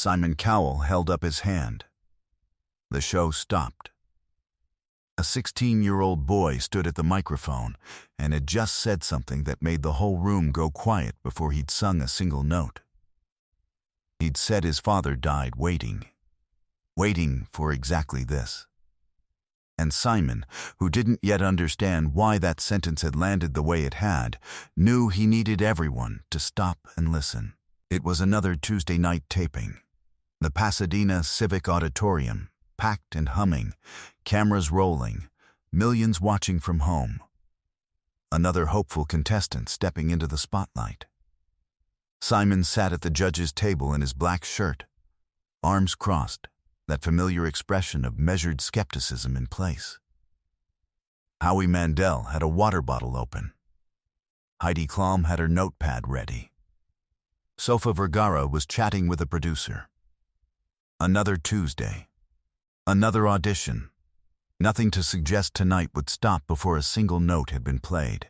Simon Cowell held up his hand. The show stopped. A 16-year-old boy stood at the microphone and had just said something that made the whole room go quiet before he'd sung a single note. He'd said his father died waiting for exactly this. And Simon, who didn't yet understand why that sentence had landed the way it had, knew he needed everyone to stop and listen. It was another Tuesday night taping. The Pasadena Civic Auditorium, packed and humming, cameras rolling, millions watching from home. Another hopeful contestant stepping into the spotlight. Simon sat at the judge's table in his black shirt, arms crossed, that familiar expression of measured skepticism in place. Howie Mandel had a water bottle open. Heidi Klum had her notepad ready. Sofia Vergara was chatting with a producer. Another Tuesday. Another audition. Nothing to suggest tonight would stop before a single note had been played.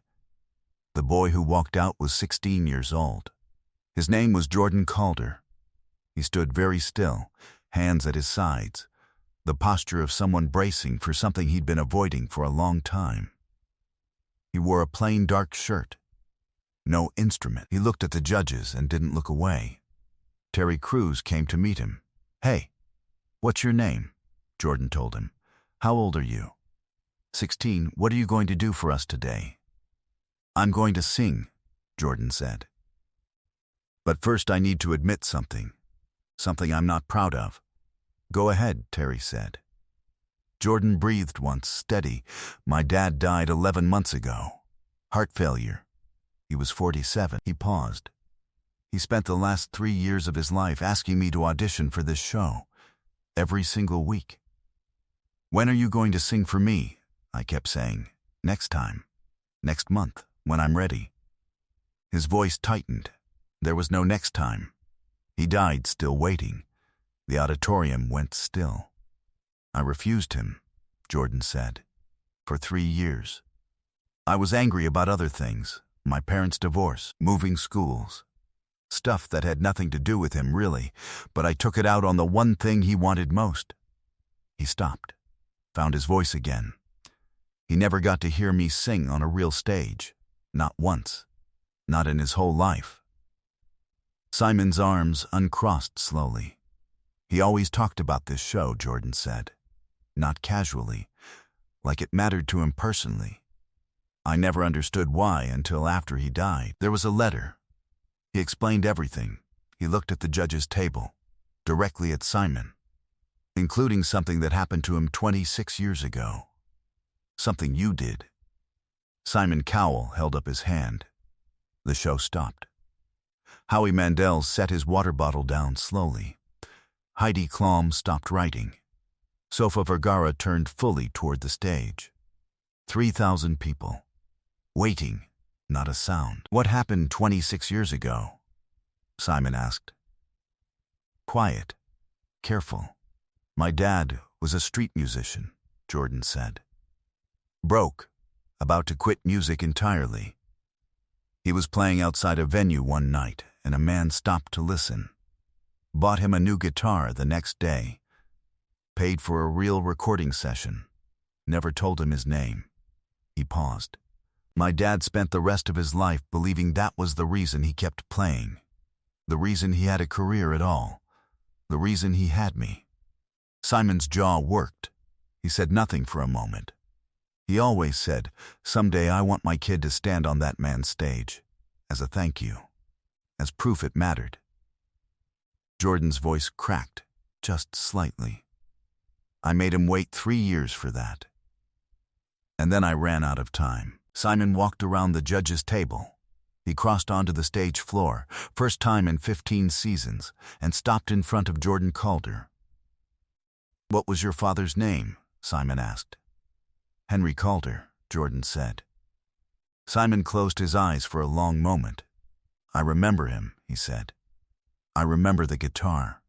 The boy who walked out was 16 years old. His name was Jordan Calder. He stood very still, hands at his sides, the posture of someone bracing for something he'd been avoiding for a long time. He wore a plain dark shirt. No instrument. He looked at the judges and didn't look away. Terry Crews came to meet him. "Hey, what's your name?" Jordan told him. "How old are you?" 16. "What are you going to do for us today?" "I'm going to sing," Jordan said. "But first I need to admit something I'm not proud of." "Go ahead," Terry said. Jordan breathed once, steady. "My dad died 11 months ago. Heart failure. He was 47. He paused. He spent the last 3 years of his life asking me to audition for this show. Every single week. "When are you going to sing for me?" I kept saying. "Next time. Next month, when I'm ready." His voice tightened. There was no next time. He died still waiting. The auditorium went still. "I refused him," Jordan said. "For 3 years. I was angry about other things. My parents' divorce, moving schools. Stuff that had nothing to do with him, really, but I took it out on the one thing he wanted most." He stopped, found his voice again. He never got to hear me sing on a real stage. Not once. Not in his whole life. Simon's arms uncrossed slowly. "He always talked about this show," Jordan said. Not casually, like it mattered to him personally. I never understood why until after he died. There was a letter. He explained everything. He looked at the judge's table, directly at Simon, including something that happened to him 26 years ago. "Something you did." Simon Cowell held up his hand. The show stopped. Howie Mandel set his water bottle down slowly. Heidi Klum stopped writing. Sofia Vergara turned fully toward the stage. 3,000 people. Waiting, not a sound. "What happened 26 years ago?" Simon asked. "Quiet, careful. My dad was a street musician," Jordan said. "Broke, about to quit music entirely. He was playing outside a venue one night, and a man stopped to listen. Bought him a new guitar the next day. Paid for a real recording session. Never told him his name." He paused. "My dad spent the rest of his life believing that was the reason he kept playing. The reason he had a career at all. The reason he had me." Simon's jaw worked. He said nothing for a moment. He always said, "Someday I want my kid to stand on that man's stage. As a thank you. As proof it mattered." Jordan's voice cracked, just slightly. "I made him wait 3 years for that. And then I ran out of time." Simon walked around the judge's table. He crossed onto the stage floor, first time in 15 seasons, and stopped in front of Jordan Calder. "What was your father's name?" Simon asked. "Henry Calder," Jordan said. Simon closed his eyes for a long moment. "I remember him," he said. "I remember the guitar."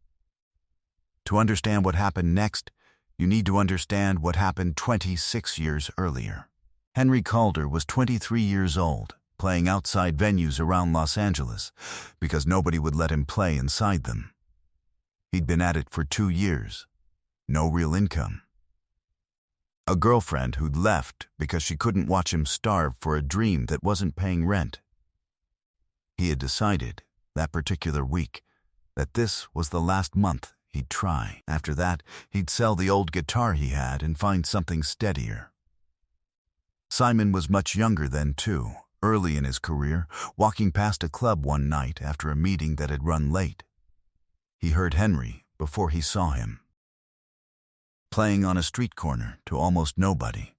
To understand what happened next, you need to understand what happened 26 years earlier. Henry Calder was 23 years old, playing outside venues around Los Angeles because nobody would let him play inside them. He'd been at it for 2 years. No real income. A girlfriend who'd left because she couldn't watch him starve for a dream that wasn't paying rent. He had decided, that particular week, that this was the last month he'd try. After that, he'd sell the old guitar he had and find something steadier. Simon was much younger then, too, early in his career, walking past a club one night after a meeting that had run late. He heard Henry before he saw him, playing on a street corner to almost nobody.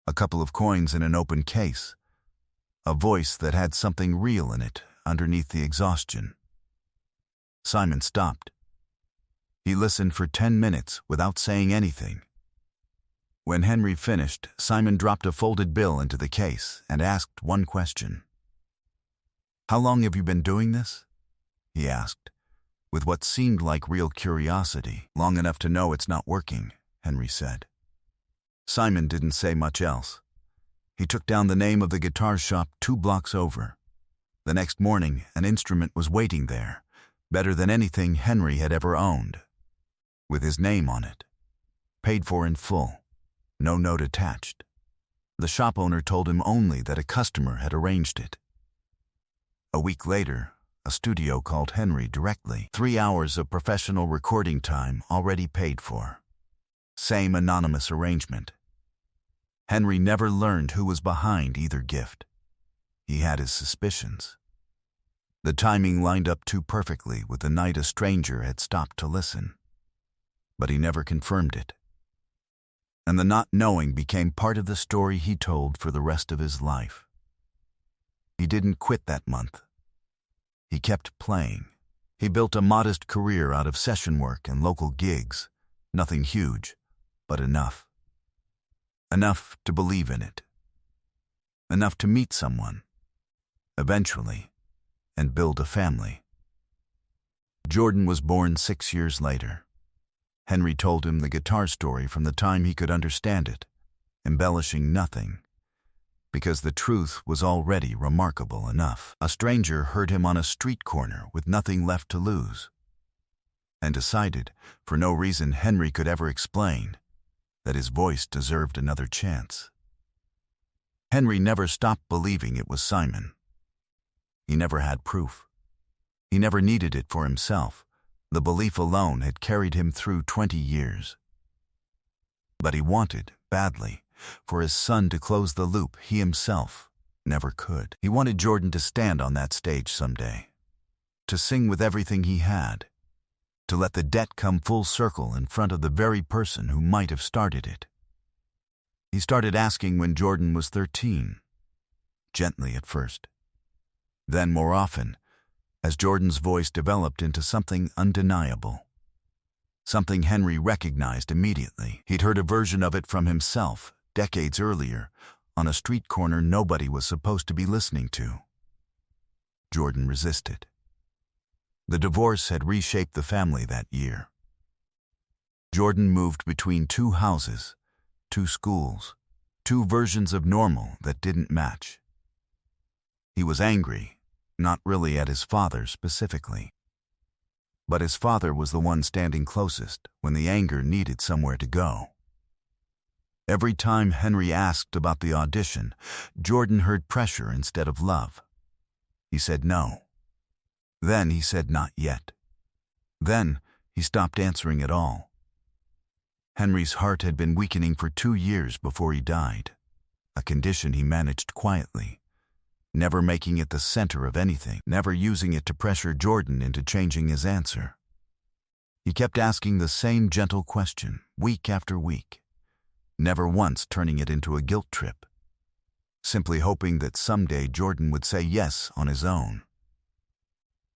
A couple of coins in an open case. A voice that had something real in it underneath the exhaustion. Simon stopped. He listened for 10 minutes without saying anything. When Henry finished, Simon dropped a folded bill into the case and asked one question. "How long have you been doing this?" he asked, with what seemed like real curiosity. "Long enough to know it's not working," Henry said. Simon didn't say much else. He took down the name of the guitar shop 2 blocks over. The next morning, an instrument was waiting there, better than anything Henry had ever owned, with his name on it, paid for in full, no note attached. The shop owner told him only that a customer had arranged it. A week later, a studio called Henry directly. 3 hours of professional recording time already paid for. Same anonymous arrangement. Henry never learned who was behind either gift. He had his suspicions. The timing lined up too perfectly with the night a stranger had stopped to listen. But he never confirmed it. And the not knowing became part of the story he told for the rest of his life. He didn't quit that month. He kept playing. He built a modest career out of session work and local gigs. Nothing huge, but enough. Enough to believe in it. Enough to meet someone, eventually, and build a family. Jordan was born 6 years later. Henry told him the guitar story from the time he could understand it, embellishing nothing, because the truth was already remarkable enough. A stranger heard him on a street corner with nothing left to lose, and decided, for no reason Henry could ever explain, that his voice deserved another chance. Henry never stopped believing it was Simon. He never had proof. He never needed it for himself. The belief alone had carried him through 20 years. But he wanted, badly, for his son to close the loop he himself never could. He wanted Jordan to stand on that stage someday, to sing with everything he had, to let the debt come full circle in front of the very person who might have started it. He started asking when Jordan was 13, gently at first. Then more often, as Jordan's voice developed into something undeniable. Something Henry recognized immediately. He'd heard a version of it from himself, decades earlier, on a street corner nobody was supposed to be listening to. Jordan resisted. The divorce had reshaped the family that year. Jordan moved between 2 houses, 2 schools, 2 versions of normal that didn't match. He was angry, not really at his father specifically. But his father was the one standing closest when the anger needed somewhere to go. Every time Henry asked about the audition, Jordan heard pressure instead of love. He said no. Then he said not yet. Then he stopped answering at all. Henry's heart had been weakening for 2 years before he died, a condition he managed quietly, never making it the center of anything, never using it to pressure Jordan into changing his answer. He kept asking the same gentle question, week after week, never once turning it into a guilt trip, simply hoping that someday Jordan would say yes on his own.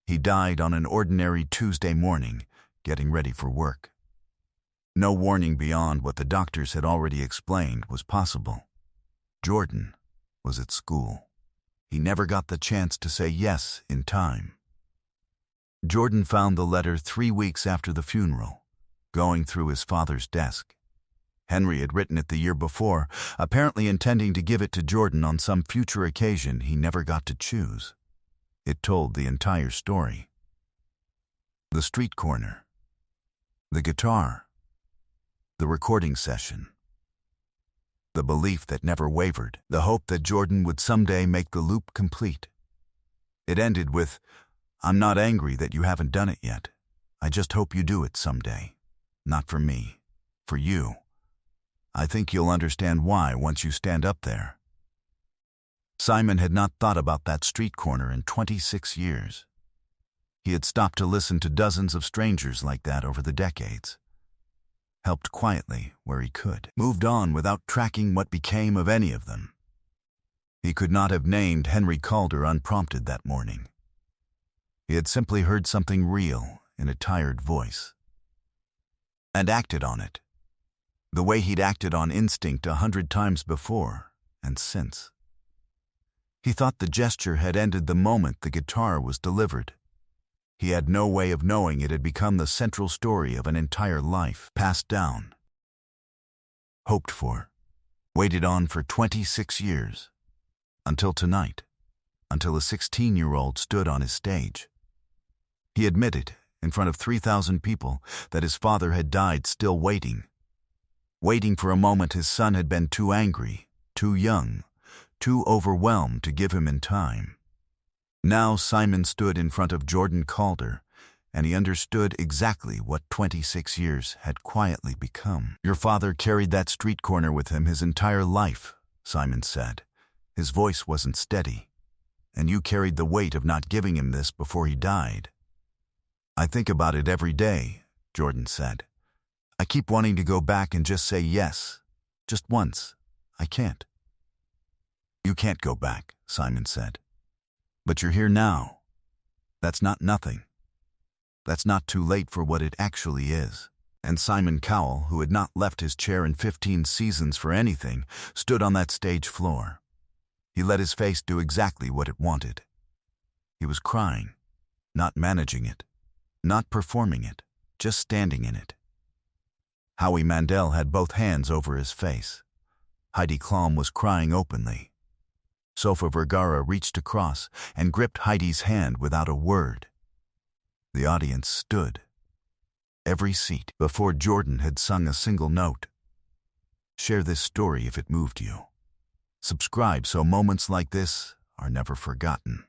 He died on an ordinary Tuesday morning, getting ready for work. No warning beyond what the doctors had already explained was possible. Jordan was at school. He never got the chance to say yes in time. Jordan found the letter 3 weeks after the funeral, going through his father's desk. Henry had written it the year before, apparently intending to give it to Jordan on some future occasion he never got to choose. It told the entire story. The street corner, The guitar, the recording session, the belief that never wavered, the hope that Jordan would someday make the loop complete. It ended with, "I'm not angry that you haven't done it yet. I just hope you do it someday. Not for me, for you. I think you'll understand why once you stand up there." Simon had not thought about that street corner in 26 years. He had stopped to listen to dozens of strangers like that over the decades. Helped quietly where he could. Moved on without tracking what became of any of them. He could not have named Henry Calder unprompted that morning. He had simply heard something real in a tired voice. And acted on it. The way he'd acted on instinct 100 times before and since. He thought the gesture had ended the moment the guitar was delivered. He had no way of knowing it had become the central story of an entire life, passed down, hoped for, waited on for 26 years, until tonight, until a 16-year-old stood on his stage. He admitted, in front of 3,000 people, that his father had died still waiting for a moment his son had been too angry, too young, too overwhelmed to give him in time. Now Simon stood in front of Jordan Calder, and he understood exactly what 26 years had quietly become. "Your father carried that street corner with him his entire life," Simon said. His voice wasn't steady. "And you carried the weight of not giving him this before he died." "I think about it every day," Jordan said. "I keep wanting to go back and just say yes, just once. I can't." "You can't go back," Simon said. "But you're here now. That's not nothing. That's not too late for what it actually is." And Simon Cowell, who had not left his chair in 15 seasons for anything, stood on that stage floor. He let his face do exactly what it wanted. He was crying, not managing it, not performing it, just standing in it. Howie Mandel had both hands over his face. Heidi Klum was crying openly. Sofia Vergara reached across and gripped Heidi's hand without a word. The audience stood. Every seat, before Jordan had sung a single note. Share this story if it moved you. Subscribe so moments like this are never forgotten.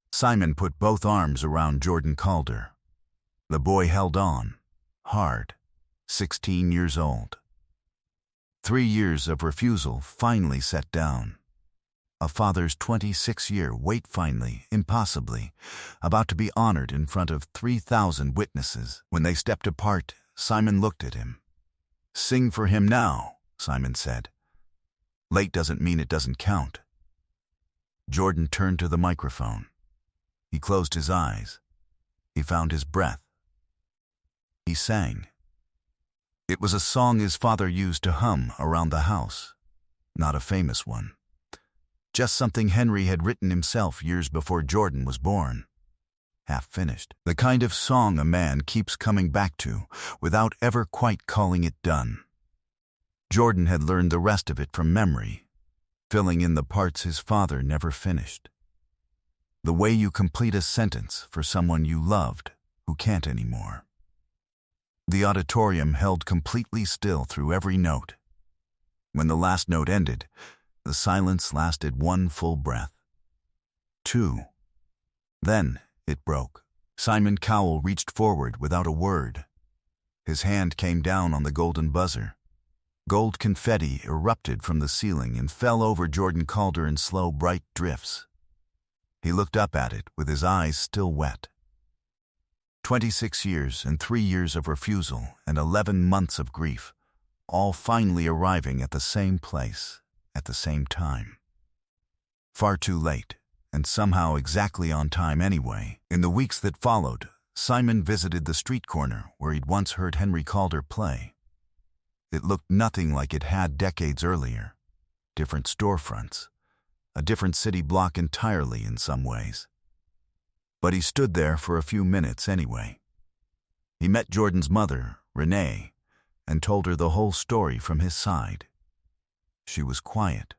Simon put both arms around Jordan Calder. The boy held on, hard, 16 years old. 3 years of refusal finally set down. A father's 26-year wait finally, impossibly, about to be honored in front of 3,000 witnesses. When they stepped apart, Simon looked at him. "Sing for him now," Simon said. "Late doesn't mean it doesn't count." Jordan turned to the microphone. He closed his eyes. He found his breath. He sang. It was a song his father used to hum around the house, not a famous one. Just something Henry had written himself years before Jordan was born. Half finished. The kind of song a man keeps coming back to without ever quite calling it done. Jordan had learned the rest of it from memory, filling in the parts his father never finished. The way you complete a sentence for someone you loved who can't anymore. The auditorium held completely still through every note. When the last note ended, the silence lasted 1 full breath. 2. Then it broke. Simon Cowell reached forward without a word. His hand came down on the golden buzzer. Gold confetti erupted from the ceiling and fell over Jordan Calder in slow, bright drifts. He looked up at it with his eyes still wet. 26 years and 3 years of refusal and 11 months of grief, all finally arriving at the same place, at the same time. Far too late, and somehow exactly on time anyway. In the weeks that followed, Simon visited the street corner where he'd once heard Henry Calder play. It looked nothing like it had decades earlier. Different storefronts, a different city block entirely in some ways. But he stood there for a few minutes anyway. He met Jordan's mother, Renee, and told her the whole story from his side. She was quiet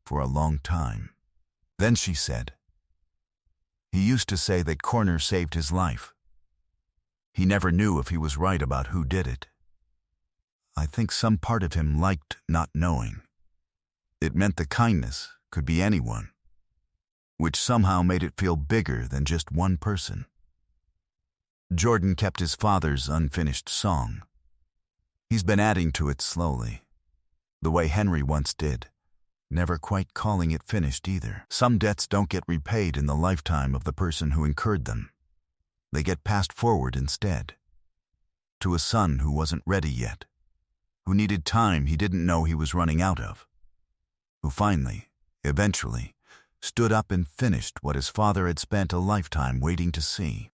for a long time. Then she said, "He used to say that corner saved his life. He never knew if he was right about who did it. I think some part of him liked not knowing. It meant the kindness could be anyone, which somehow made it feel bigger than just one person. Jordan kept his father's unfinished song. He's been adding to it slowly, the way Henry once did, never quite calling it finished either. Some debts don't get repaid in the lifetime of the person who incurred them. They get passed forward instead, to a son who wasn't ready yet, who needed time he didn't know he was running out of, who finally, eventually, stood up and finished what his father had spent a lifetime waiting to see.